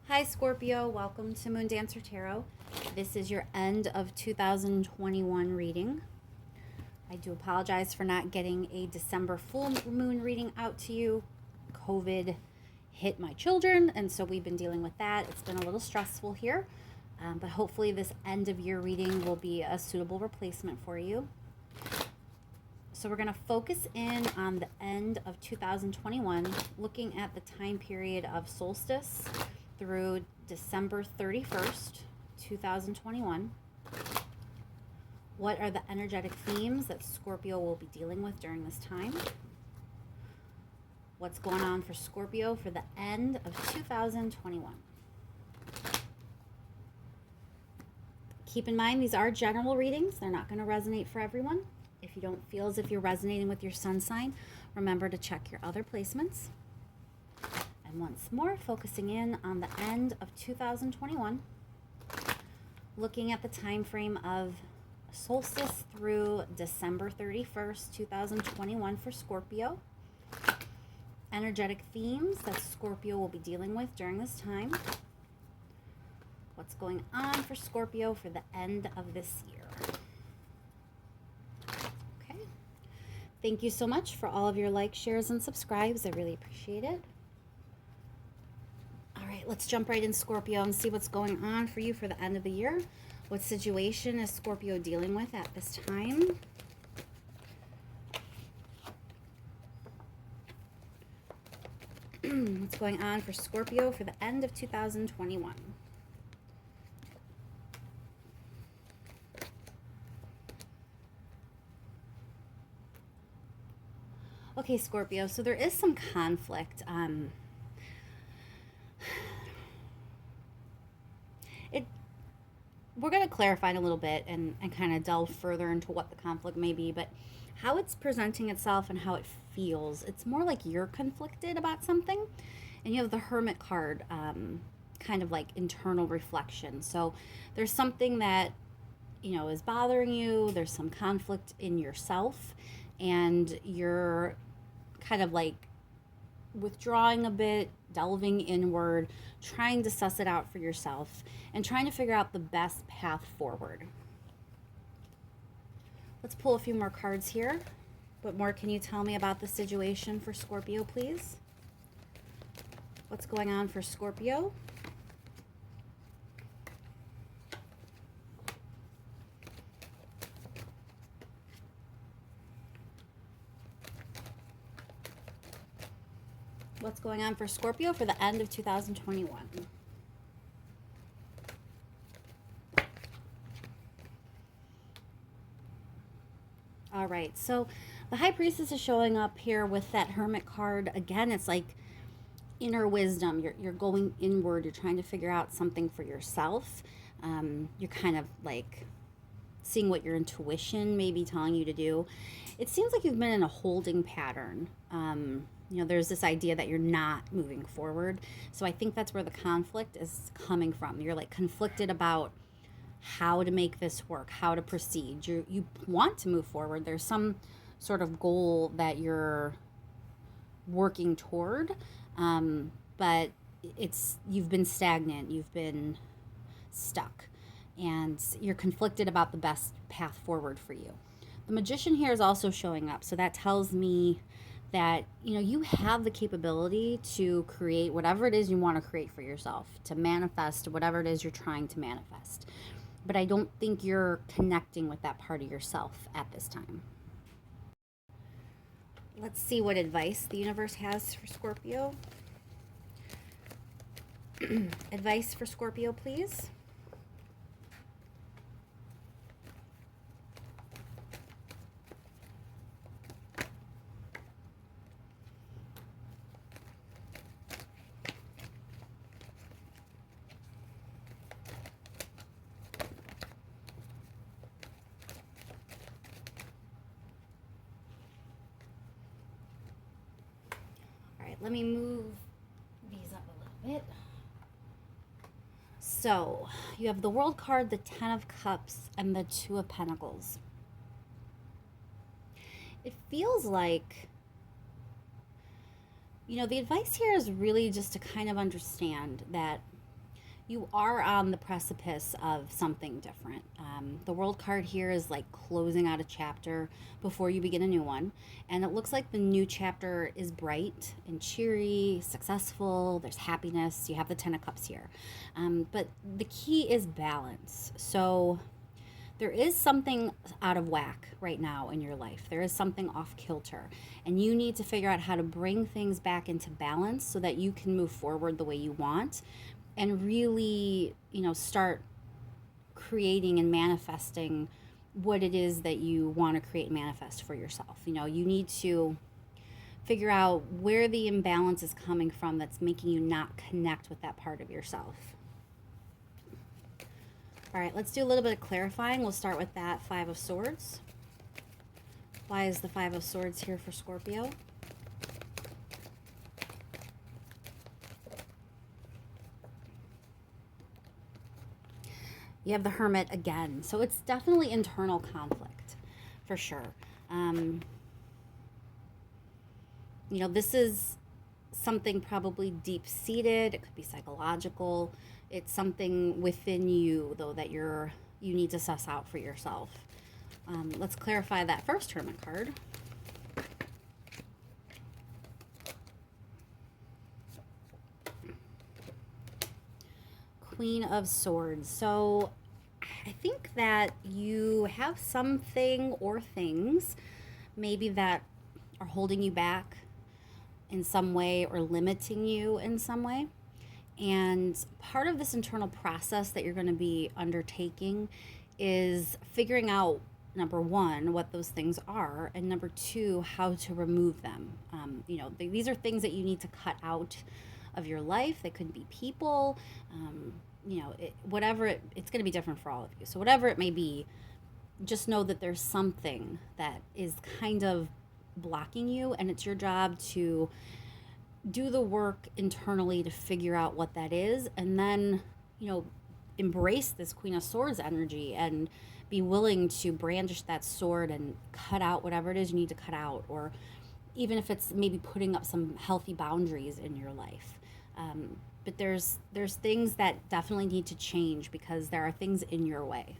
Hi Scorpio, welcome to Moon Dancer Tarot. This is your end of 2021 reading. I do apologize for not getting a December full moon reading out to you. COVID hit my children, and so we've been dealing with that. It's been a little stressful here, but hopefully this end of year reading will be a suitable replacement for you. So we're going to focus in on the end of 2021, looking at the time period of Solstice through December 31st, 2021. What are the energetic themes that Scorpio will be dealing with during this time? What's going on for Scorpio for the end of 2021? Keep in mind, these are general readings. They're not going to resonate for everyone. If you don't feel as if you're resonating with your sun sign, remember to check your other placements. And once more, focusing in on the end of 2021, looking at the time frame of Solstice through December 31st, 2021 for Scorpio. Energetic themes that Scorpio will be dealing with during this time. What's going on for Scorpio for the end of this year? Thank you so much for all of your likes, shares, and subscribes. I really appreciate it. All right, let's jump right in, Scorpio, and see what's going on for you for the end of the year. What situation is Scorpio dealing with at this time? What's going on for Scorpio for the end of 2021? Okay, Scorpio, so there is some conflict. We're going to clarify it a little bit and kind of delve further into what the conflict may be, but how it's presenting itself and how it feels. It's more like you're conflicted about something, and you have the Hermit card, kind of like internal reflection. So there's something that, is bothering you. There's some conflict in yourself, and you're kind of like withdrawing a bit, delving inward, trying to suss it out for yourself, and trying to figure out the best path forward. Let's pull a few more cards here. What more can you tell me about the situation for Scorpio, please? What's going on for Scorpio? What's going on for Scorpio for the end of 2021? All right, so the High Priestess is showing up here with that Hermit card. Again, it's like inner wisdom. You're going inward. You're trying to figure out something for yourself. You're kind of like seeing what your intuition may be telling you to do. It seems like you've been in a holding pattern. There's this idea that you're not moving forward. So I think that's where the conflict is coming from. You're like conflicted about how to make this work, how to proceed. You want to move forward. There's some sort of goal that you're working toward, but you've been stagnant, you've been stuck, and you're conflicted about the best path forward for you. The Magician here is also showing up, so that tells me that you have the capability to create whatever it is you want to create for yourself, to manifest whatever it is you're trying to manifest. But I don't think you're connecting with that part of yourself at this time. Let's see what advice the universe has for Scorpio. Advice for Scorpio, please. Let me move these up a little bit. So you have the World card, the Ten of Cups, and the Two of Pentacles. It feels like the advice here is really just to kind of understand that you are on the precipice of something different. The World card here is like closing out a chapter before you begin a new one. And it looks like the new chapter is bright and cheery, successful, there's happiness. You have the Ten of Cups here. But the key is balance. So there is something out of whack right now in your life. There is something off kilter. And you need to figure out how to bring things back into balance so that you can move forward the way you want and really, start creating and manifesting what it is that you want to create and manifest for yourself. You need to figure out where the imbalance is coming from that's making you not connect with that part of yourself. All right, let's do a little bit of clarifying. We'll start with that Five of Swords. Why is the Five of Swords here for Scorpio? You have the Hermit again. So it's definitely internal conflict, for sure. This is something probably deep-seated. It could be psychological. It's something within you, though, that you need to suss out for yourself. Let's clarify that first Hermit card. Queen of Swords. So I think that you have something or things maybe that are holding you back in some way or limiting you in some way. And part of this internal process that you're going to be undertaking is figuring out, number one, what those things are, and number two, how to remove them. These are things that you need to cut out of your life. They could be people, it's going to be different for all of you. So whatever it may be, just know that there's something that is kind of blocking you, and it's your job to do the work internally to figure out what that is, and then, embrace this Queen of Swords energy and be willing to brandish that sword and cut out whatever it is you need to cut out, or even if it's maybe putting up some healthy boundaries in your life. But there's things that definitely need to change because there are things in your way.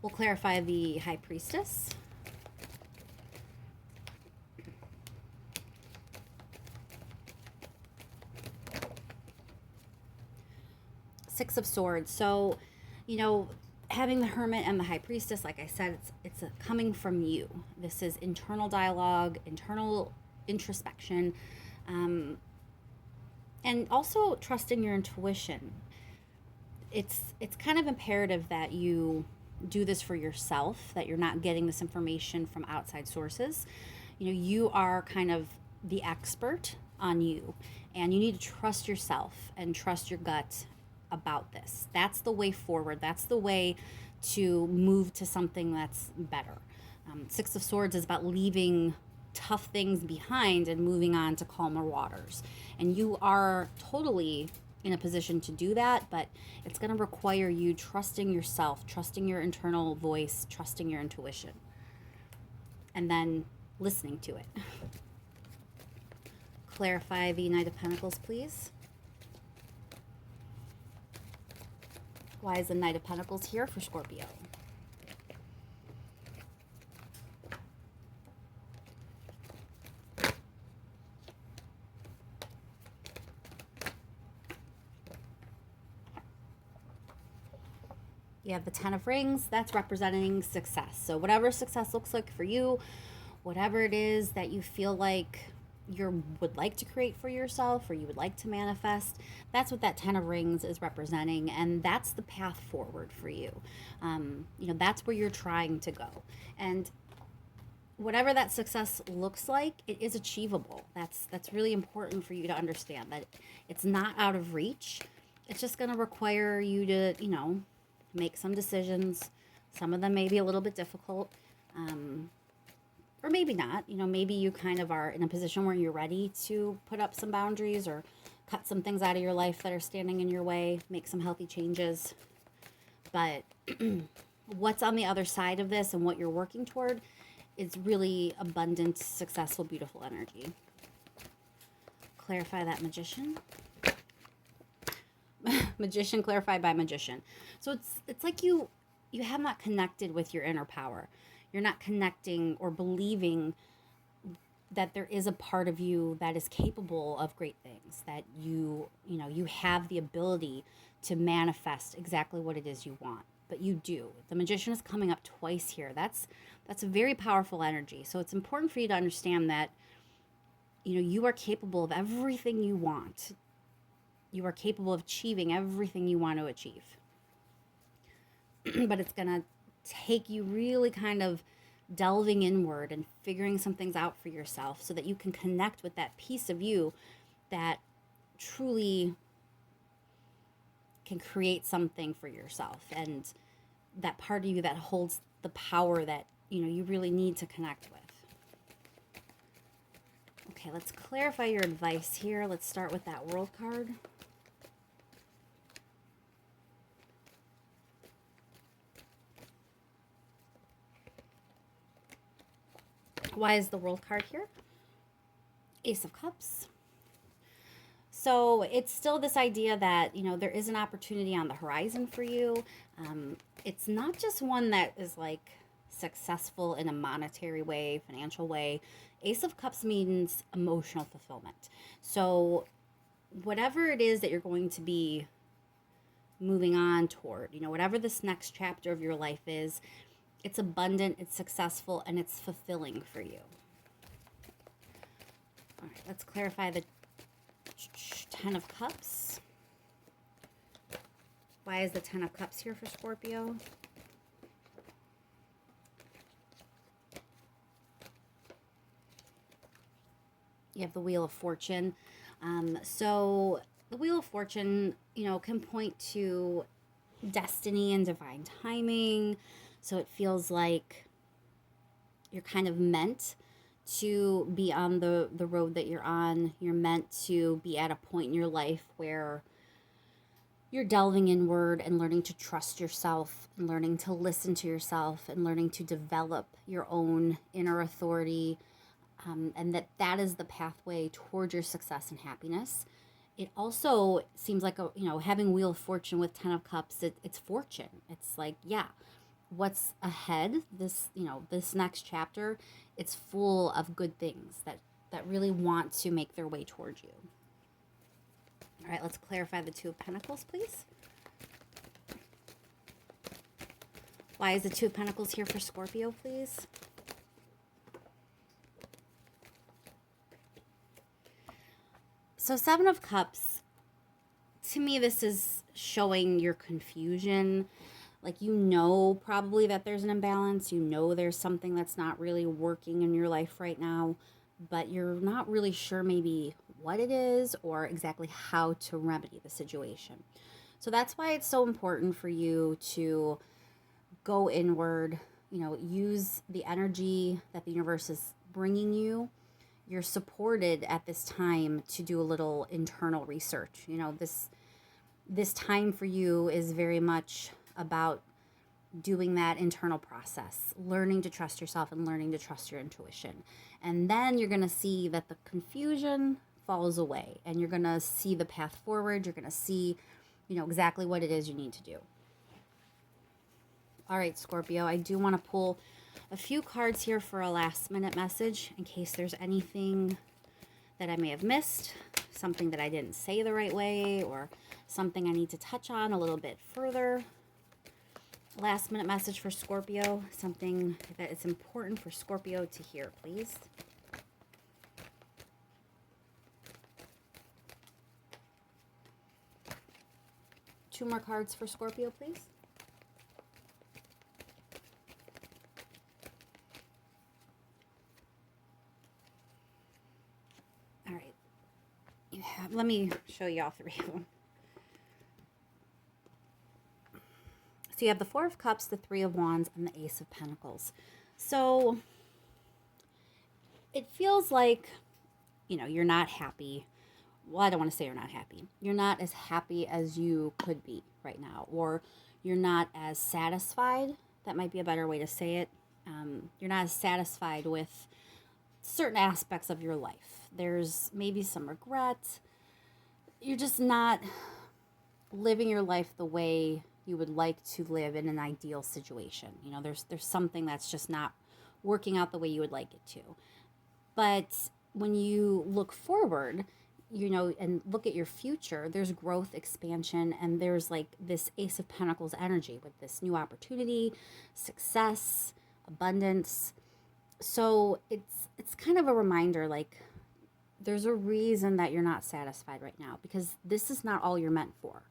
We'll clarify the High Priestess. Six of Swords. So, having the Hermit and the High Priestess, like I said, it's coming from you. This is internal dialogue, internal introspection, and also trusting your intuition. It's kind of imperative that you do this for yourself, that you're not getting this information from outside sources. You are kind of the expert on you, and you need to trust yourself and trust your gut about this. That's the way forward. That's the way to move to something that's better. Six of Swords is about leaving tough things behind and moving on to calmer waters. And you are totally in a position to do that, but it's going to require you trusting yourself, trusting your internal voice, trusting your intuition, and then listening to it. Clarify the Knight of Pentacles, please. Why is the Knight of Pentacles here for Scorpio? You have the Ten of Rings. That's representing success. So whatever success looks like for you, whatever it is that you feel like you would like to create for yourself or you would like to manifest, that's what that Ten of Rings is representing, and that's the path forward for you. That's where you're trying to go, and whatever that success looks like, it is achievable. That's really important for you to understand, that it's not out of reach. It's just going to require you to make some decisions. Some of them may be a little bit difficult, or maybe not. Maybe you kind of are in a position where you're ready to put up some boundaries or cut some things out of your life that are standing in your way, make some healthy changes. But what's on the other side of this and what you're working toward is really abundant, successful, beautiful energy. Clarify that Magician. Magician clarified by magician. So it's like you have not connected with your inner power. You're not connecting or believing that there is a part of you that is capable of great things, that you have the ability to manifest exactly what it is you want. But you do. The magician is coming up twice here. That's a very powerful energy. So it's important for you to understand that you are capable of everything you want. You are capable of achieving everything you want to achieve. But it's going to take you really kind of delving inward and figuring some things out for yourself so that you can connect with that piece of you that truly can create something for yourself, and that part of you that holds the power that you really need to connect with. Okay, let's clarify your advice here. Let's start with that World card. Why is the World card here? Ace of Cups. So it's still this idea that, there is an opportunity on the horizon for you. It's not just one that is like successful in a monetary way, financial way. Ace of Cups means emotional fulfillment. So whatever it is that you're going to be moving on toward, whatever this next chapter of your life is, it's abundant, it's successful, and it's fulfilling for you. All right, let's clarify the Ten of Cups. Why is the Ten of Cups here for Scorpio? You have the Wheel of Fortune. So the Wheel of Fortune, can point to destiny and divine timing. So it feels like you're kind of meant to be on the road that you're on. You're meant to be at a point in your life where you're delving inward and learning to trust yourself and learning to listen to yourself and learning to develop your own inner authority, and that is the pathway toward your success and happiness. It also seems like having Wheel of Fortune with Ten of Cups, it's fortune. It's like, yeah, what's ahead, this next chapter, it's full of good things that really want to make their way towards you. All right, let's clarify the Two of Pentacles, please. Why is the Two of Pentacles here for Scorpio, please? So Seven of Cups, to me, this is showing your confusion. Like, probably that there's an imbalance. There's something that's not really working in your life right now, but you're not really sure maybe what it is or exactly how to remedy the situation. So that's why it's so important for you to go inward, use the energy that the universe is bringing you. You're supported at this time to do a little internal research. This time for you is very much about doing that internal process, learning to trust yourself and learning to trust your intuition. And then you're going to see that the confusion falls away and you're going to see the path forward. You're going to see, exactly what it is you need to do. All right, Scorpio, I do want to pull a few cards here for a last minute message in case there's anything that I may have missed, something that I didn't say the right way, or something I need to touch on a little bit further. Last minute message for Scorpio, something that is important for Scorpio to hear, please. Two more cards for Scorpio, please. All right. Let me show you all three of them. So you have the Four of Cups, the Three of Wands, and the Ace of Pentacles. So it feels like, you're not happy. Well, I don't want to say you're not happy. You're not as happy as you could be right now, or you're not as satisfied. That might be a better way to say it. You're not as satisfied with certain aspects of your life. There's maybe some regret. You're just not living your life the way you would like to live in an ideal situation. You know, there's something that's just not working out the way you would like it to. But when you look forward, you know, and look at your future, there's growth, expansion, and there's like this Ace of Pentacles energy with this new opportunity, success, abundance. So it's kind of a reminder, like, there's a reason that you're not satisfied right now, because this is not all you're meant for.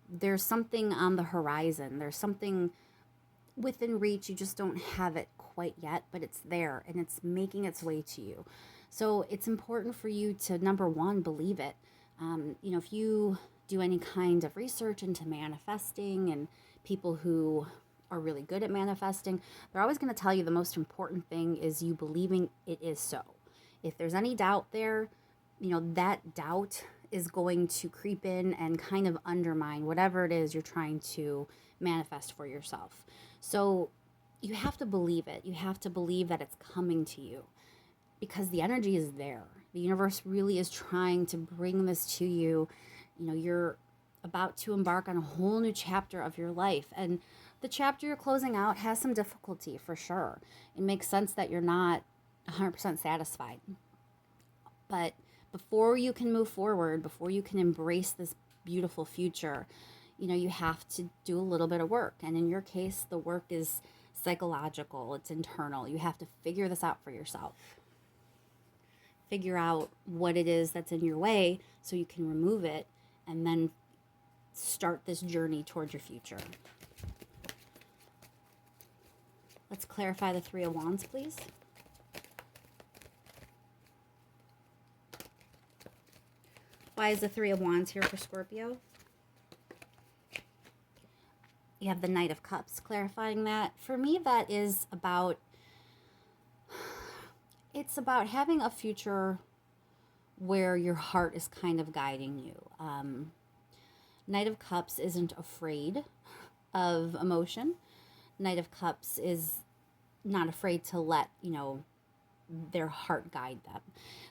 There's something on the horizon. There's something within reach. You just don't have it quite yet, but it's there and it's making its way to you. So it's important for you to, number one, believe it. You know, if you do any kind of research into manifesting, and people who are really good at manifesting, they're always going to tell you the most important thing is you believing it is so. If there's any doubt there, you know, that doubt is going to creep in and kind of undermine whatever it is you're trying to manifest for yourself. So you have to believe it. You have to believe that it's coming to you, because the energy is there. The universe really is trying to bring this to you. You know, you're about to embark on a whole new chapter of your life. And the chapter you're closing out has some difficulty for sure. It makes sense that you're not 100% satisfied. But before you can move forward, before you can embrace this beautiful future, you know, you have to do a little bit of work. And in your case, the work is psychological, it's internal. You have to figure this out for yourself. Figure out what it is that's in your way so you can remove it, and then start this journey towards your future. Let's clarify the Three of Wands, please. Why is the Three of Wands here for Scorpio? You have the Knight of Cups, clarifying that. For me, that is about, it's about having a future where your heart is kind of guiding you. Knight of Cups isn't afraid of emotion. Knight of Cups is not afraid to let, you know, their heart guide them.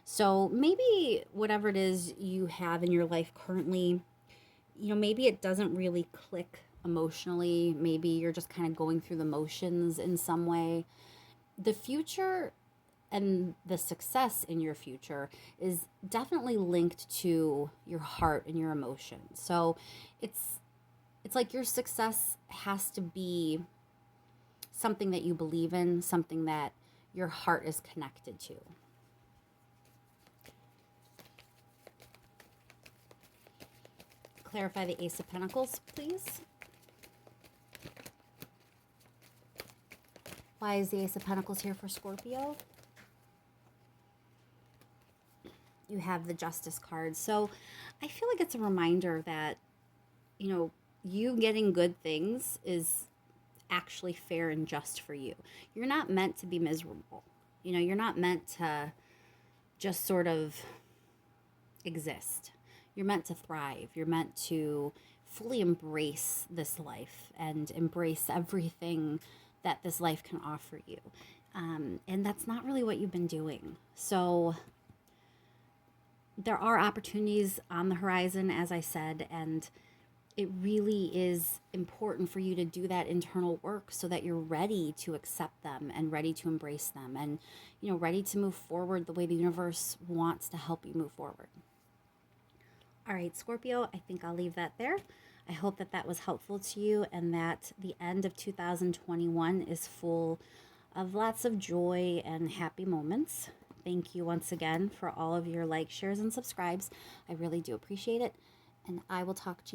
So maybe whatever it is you have in your life currently, you know, maybe it doesn't really click emotionally. Maybe you're just kind of going through the motions in some way. The future and the success in your future is definitely linked to your heart and your emotions. So it's like your success has to be something that you believe in, something that your heart is connected to. Clarify the Ace of Pentacles, please. Why is the Ace of Pentacles here for Scorpio? You have the Justice card. So I feel like it's a reminder that, you know, you getting good things is actually fair and just for you. You're not meant to be miserable. You know, you're not meant to just sort of exist. You're meant to thrive. You're meant to fully embrace this life and embrace everything that this life can offer you. And that's not really what you've been doing. So there are opportunities on the horizon, as I said, and it really is important for you to do that internal work so that you're ready to accept them and ready to embrace them and, you know, ready to move forward the way the universe wants to help you move forward. All right, Scorpio, I think I'll leave that there. I hope that that was helpful to you and that the end of 2021 is full of lots of joy and happy moments. Thank you once again for all of your likes, shares, and subscribes. I really do appreciate it. And I will talk to you